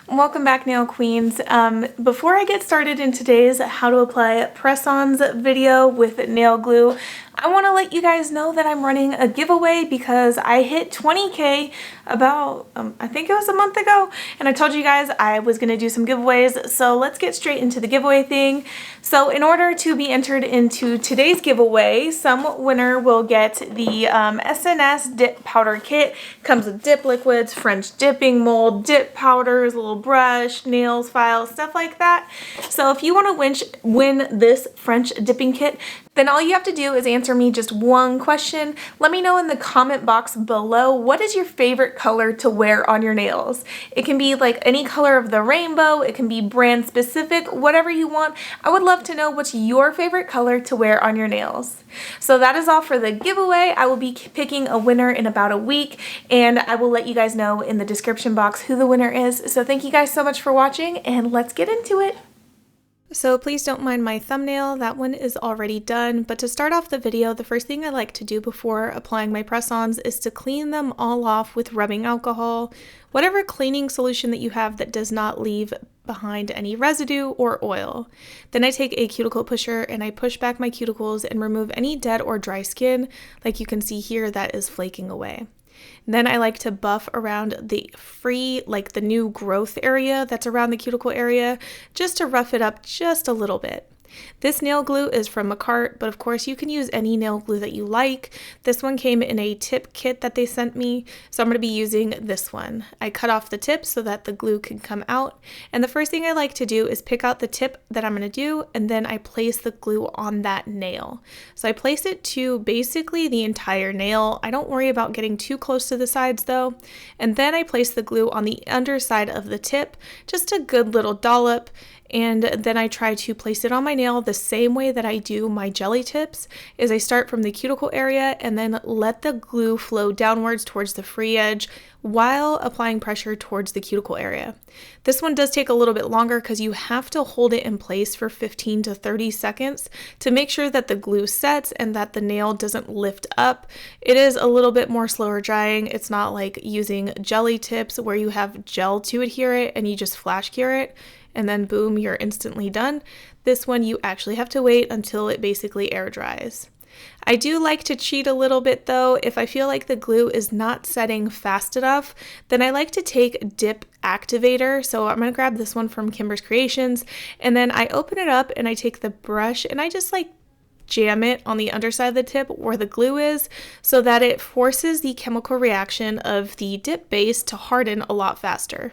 Welcome back, Nail Queens. Before I get started in today's how to apply press-ons video with nail glue, I want to let you guys know that I'm running a giveaway because I hit 20K about, I think it was a month ago, and I told you guys I was going to do some giveaways, so let's get straight into the giveaway thing. So in order to be entered into today's giveaway, some winner will get the SNS Dip Powder Kit. Comes with dip liquids, French dipping mold, dip powders, a little brush, nails, files, stuff like that. So if you want to win this French dipping kit, then all you have to do is answer me just one question. Let me know in the comment box below, what is your favorite color to wear on your nails? It can be like any color of the rainbow, it can be brand specific, whatever you want. I would love to know what's your favorite color to wear on your nails. So that is all for the giveaway. I will be picking a winner in about a week, and I will let you guys know in the description box who the winner is. So thank you guys so much for watching, and let's get into it. So please don't mind my thumbnail, that one is already done, but to start off the video, the first thing I like to do before applying my press-ons is to clean them all off with rubbing alcohol, whatever cleaning solution that you have that does not leave behind any residue or oil. Then I take a cuticle pusher and I push back my cuticles and remove any dead or dry skin, like you can see here that is flaking away. Then I like to buff around the the new growth area that's around the cuticle area, just to rough it up just a little bit. This nail glue is from Macart, but of course you can use any nail glue that you like. This one came in a tip kit that they sent me, so I'm going to be using this one. I cut off the tip so that the glue can come out, and the first thing I like to do is pick out the tip that I'm going to do, and then I place the glue on that nail. So I place it to basically the entire nail. I don't worry about getting too close to the sides though, and then I place the glue on the underside of the tip, just a good little dollop. And then I try to place it on my nail the same way that I do my jelly tips, is I start from the cuticle area and then let the glue flow downwards towards the free edge while applying pressure towards the cuticle area. This one does take a little bit longer because you have to hold it in place for 15 to 30 seconds to make sure that the glue sets and that the nail doesn't lift up. It is a little bit more slower drying. It's not like using jelly tips where you have gel to adhere it and you just flash cure it, and then boom, you're instantly done. This one you actually have to wait until it basically air dries. I do like to cheat a little bit though. If I feel like the glue is not setting fast enough, then I like to take Dip Activator. So I'm going to grab this one from Kimber's Creations, and then I open it up and I take the brush and I just jam it on the underside of the tip where the glue is so that it forces the chemical reaction of the dip base to harden a lot faster.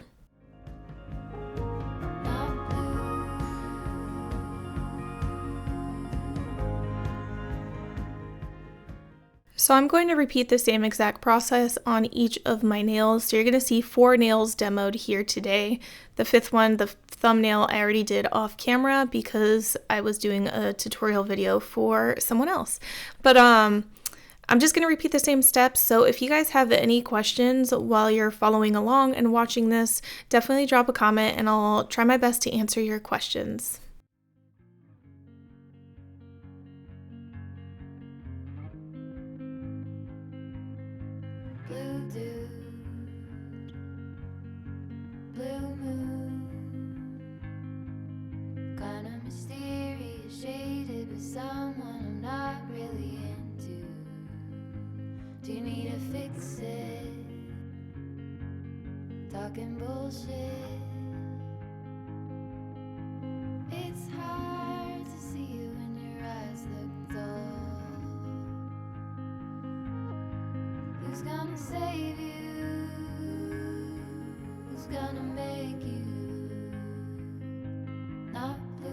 So I'm going to repeat the same exact process on each of my nails. So you're going to see 4 nails demoed here today. The 5th one, the thumbnail, I already did off camera because I was doing a tutorial video for someone else. But I'm just going to repeat the same steps. So if you guys have any questions while you're following along and watching this, definitely drop a comment and I'll try my best to answer your questions. Someone I'm not really into. Do you need to fix it? Talking bullshit. It's hard to see you when your eyes look dull. Who's gonna save you? Who's gonna make you not blue?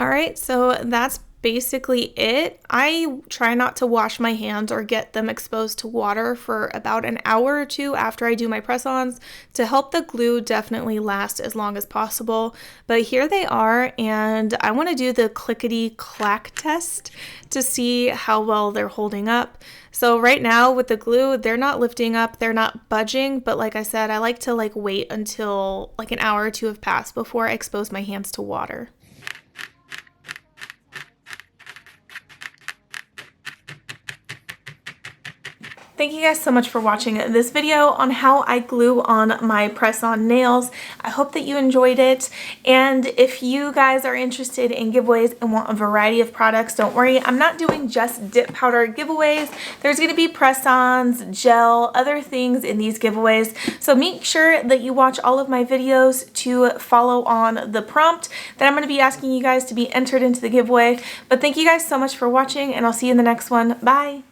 Alright, so that's basically it. I try not to wash my hands or get them exposed to water for about an hour or two after I do my press-ons to help the glue definitely last as long as possible. But here they are, and I want to do the clickety-clack test to see how well they're holding up. So right now with the glue, they're not lifting up, they're not budging, but like I said, I like to wait until an hour or two have passed before I expose my hands to water. Thank you guys so much for watching this video on how I glue on my press-on nails. I hope that you enjoyed it, and if you guys are interested in giveaways and want a variety of products, don't worry, I'm not doing just dip powder giveaways. There's going to be press-ons, gel, other things in these giveaways, so make sure that you watch all of my videos to follow on the prompt that I'm going to be asking you guys to be entered into the giveaway. But thank you guys so much for watching, and I'll see you in the next one. Bye!